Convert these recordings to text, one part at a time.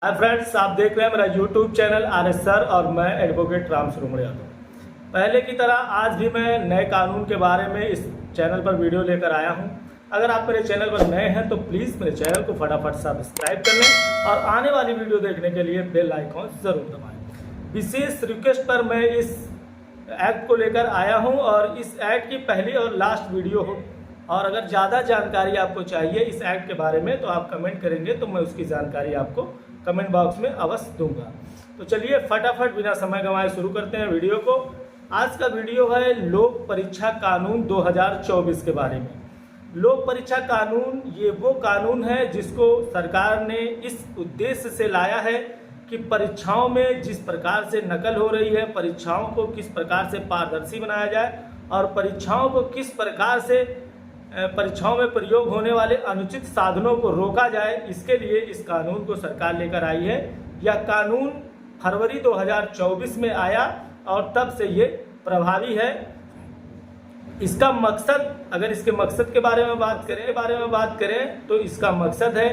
Hi friends, आप देख रहे हैं मेरा यूट्यूब चैनल RS सर और मैं एडवोकेट राम स्वरूप यादव। पहले की तरह आज भी मैं नए कानून के बारे में इस चैनल पर वीडियो लेकर आया हूं। अगर आप मेरे चैनल पर नए हैं तो प्लीज़ मेरे चैनल को फटाफट सब्सक्राइब कर लें और आने वाली वीडियो देखने के लिए बेल आइकॉन ज़रूर दबाएं। विशेष रिक्वेस्ट पर मैं इस एक्ट को लेकर आया हूँ और इस एक्ट की पहली और लास्ट वीडियो हो, और अगर ज़्यादा जानकारी आपको चाहिए इस एक्ट के बारे में तो आप कमेंट करेंगे तो मैं उसकी जानकारी आपको कमेंट बॉक्स में अवश्य दूंगा। तो चलिए फटाफट बिना समय गंवाए शुरू करते हैं वीडियो को। आज का वीडियो है लोक परीक्षा कानून 2024 के बारे में। लोक परीक्षा कानून ये वो कानून है जिसको सरकार ने इस उद्देश्य से लाया है कि परीक्षाओं में जिस प्रकार से नकल हो रही है, परीक्षाओं को किस प्रकार से पारदर्शी बनाया जाए और परीक्षाओं को किस प्रकार से परीक्षाओं में प्रयोग होने वाले अनुचित साधनों को रोका जाए, इसके लिए इस कानून को सरकार लेकर आई है। यह कानून फरवरी 2024 में आया और तब से ये प्रभावी है। इसका मकसद, अगर इसके मकसद के बारे में बात करें तो इसका मकसद है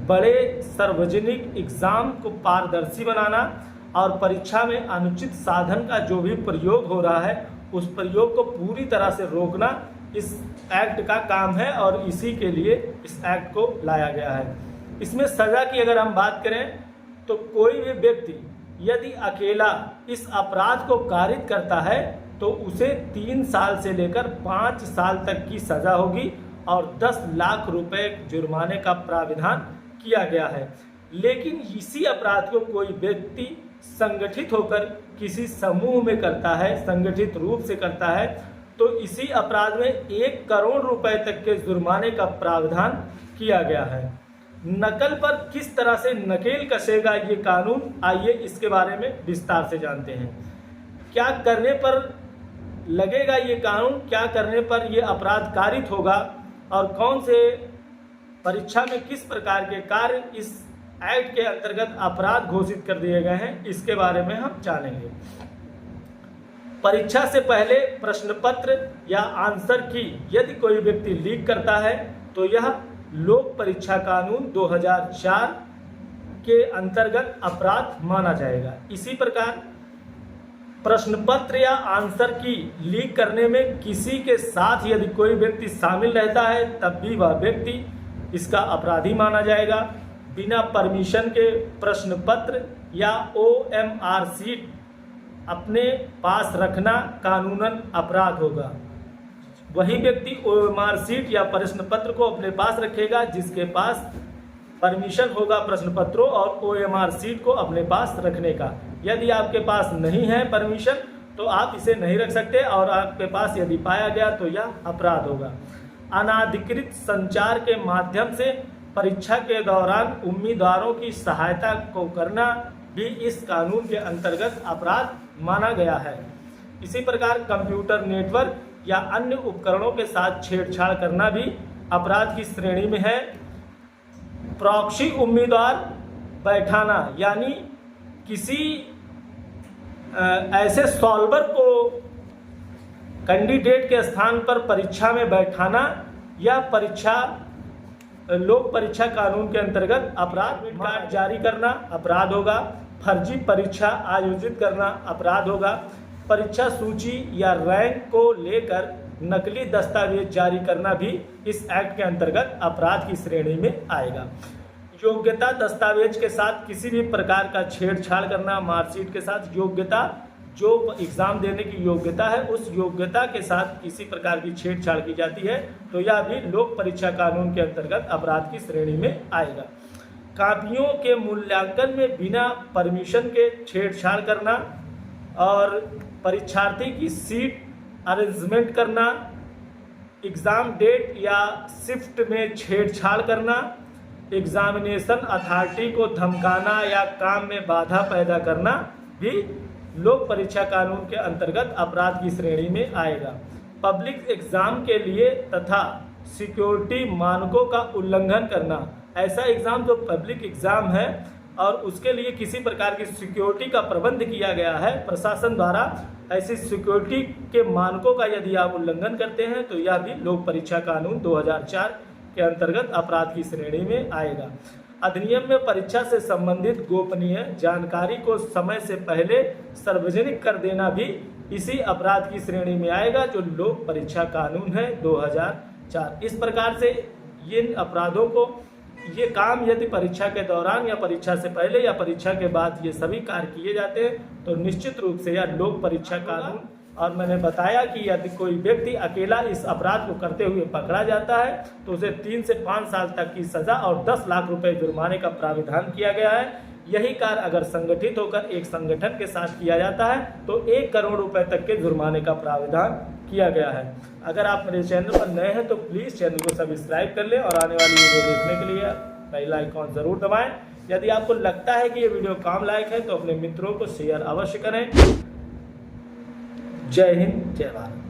बड़े सार्वजनिक एग्जाम को पारदर्शी बनाना और परीक्षा में अनुचित साधन का जो भी प्रयोग हो रहा है उस प्रयोग को पूरी तरह से रोकना इस एक्ट का काम है और इसी के लिए इस एक्ट को लाया गया है। इसमें सज़ा की अगर हम बात करें तो कोई भी व्यक्ति यदि अकेला इस अपराध को कारित करता है तो उसे 3 साल से लेकर 5 साल तक की सज़ा होगी और 10 लाख रुपए जुर्माने का प्राविधान किया गया है। लेकिन इसी अपराध को कोई व्यक्ति संगठित होकर किसी समूह में करता है, संगठित रूप से करता है, तो इसी अपराध में 1 करोड़ रुपए तक के जुर्माने का प्रावधान किया गया है। नकल पर किस तरह से नकेल कसेगा ये कानून, आइए इसके बारे में विस्तार से जानते हैं। क्या करने पर लगेगा ये कानून, क्या करने पर ये अपराध कारित होगा और कौन से परीक्षा में किस प्रकार के कार्य इस एक्ट के अंतर्गत अपराध घोषित कर दिए गए हैं, इसके बारे में हम जानेंगे। परीक्षा से पहले प्रश्न पत्र या आंसर की यदि कोई व्यक्ति लीक करता है तो यह लोक परीक्षा कानून 2004 के अंतर्गत अपराध माना जाएगा। इसी प्रकार प्रश्न पत्र या आंसर की लीक करने में किसी के साथ यदि कोई व्यक्ति शामिल रहता है तब भी वह व्यक्ति इसका अपराधी माना जाएगा। बिना परमिशन के प्रश्न पत्र या OMR शीट अपने पास रखना कानूनन अपराध होगा। वही व्यक्ति OMR शीट या प्रश्न पत्र को अपने पास रखेगा जिसके पास परमिशन होगा प्रश्न पत्रों और OMR शीट को अपने पास रखने का। यदि आपके पास नहीं है परमिशन तो आप इसे नहीं रख सकते और आपके पास यदि पाया गया तो यह अपराध होगा। अनाधिकृत संचार के माध्यम से परीक्षा के दौरान उम्मीदवारों की सहायता को करना भी इस कानून के अंतर्गत अपराध माना गया है। इसी प्रकार कंप्यूटर नेटवर्क या अन्य उपकरणों के साथ छेड़छाड़ करना भी अपराध की श्रेणी में है। प्रॉक्सी उम्मीदवार बैठाना, यानी किसी ऐसे सॉल्वर को कैंडिडेट के स्थान पर परीक्षा में बैठाना या लोक परीक्षा कानून के अंतर्गत अपराध। एडमिट कार्ड जारी करना अपराध होगा। फर्जी परीक्षा आयोजित करना अपराध होगा। परीक्षा सूची या रैंक को लेकर नकली दस्तावेज जारी करना भी इस एक्ट के अंतर्गत अपराध की श्रेणी में आएगा। योग्यता दस्तावेज के साथ किसी भी प्रकार का छेड़छाड़ करना, मार्कशीट के साथ योग्यता, जो एग्ज़ाम देने की योग्यता है उस योग्यता के साथ किसी प्रकार की छेड़छाड़ की जाती है तो यह भी लोक परीक्षा कानून के अंतर्गत अपराध की श्रेणी में आएगा। कापियों के मूल्यांकन में बिना परमिशन के छेड़छाड़ करना और परीक्षार्थी की सीट अरेंजमेंट करना, एग्ज़ाम डेट या शिफ्ट में छेड़छाड़ करना, एग्जामिनेशन अथॉरिटी को धमकाना या काम में बाधा पैदा करना भी लोक परीक्षा कानून के अंतर्गत अपराध की श्रेणी में आएगा। पब्लिक एग्जाम के लिए तथा सिक्योरिटी मानकों का उल्लंघन करना, ऐसा एग्ज़ाम जो पब्लिक एग्ज़ाम है और उसके लिए किसी प्रकार की सिक्योरिटी का प्रबंध किया गया है प्रशासन द्वारा, ऐसी सिक्योरिटी के मानकों का यदि आप उल्लंघन करते हैं तो यह भी लोक परीक्षा कानून 2004 के अंतर्गत अपराध की श्रेणी में आएगा। अधिनियम में परीक्षा से संबंधित गोपनीय जानकारी को समय से पहले सार्वजनिक कर देना भी इसी अपराध की श्रेणी में आएगा, जो लोक परीक्षा कानून है 2004। इस प्रकार से इन अपराधों को ये काम यदि परीक्षा के दौरान या परीक्षा से पहले या परीक्षा के बाद ये सभी कार्य किए जाते हैं तो निश्चित रूप से यह लोक परीक्षा कानून। और मैंने बताया कि यदि कोई व्यक्ति अकेला इस अपराध को करते हुए पकड़ा जाता है तो उसे 3 से 5 साल तक की सजा और 10 लाख रुपए जुर्माने का प्राविधान किया गया है। यही कार्य अगर संगठित होकर एक संगठन के साथ किया जाता है तो 1 करोड़ रुपए तक के जुर्माने का प्राविधान किया गया है। अगर आप मेरे चैनल पर नए हैं तो प्लीज़ चैनल को सब्सक्राइब कर लें और आने वाली वीडियो देखने के लिए बेल आइकॉन ज़रूर दबाएं। यदि आपको लगता है कि ये वीडियो काम लायक है तो अपने मित्रों को शेयर अवश्य करें। जय हिंद, जय भारत।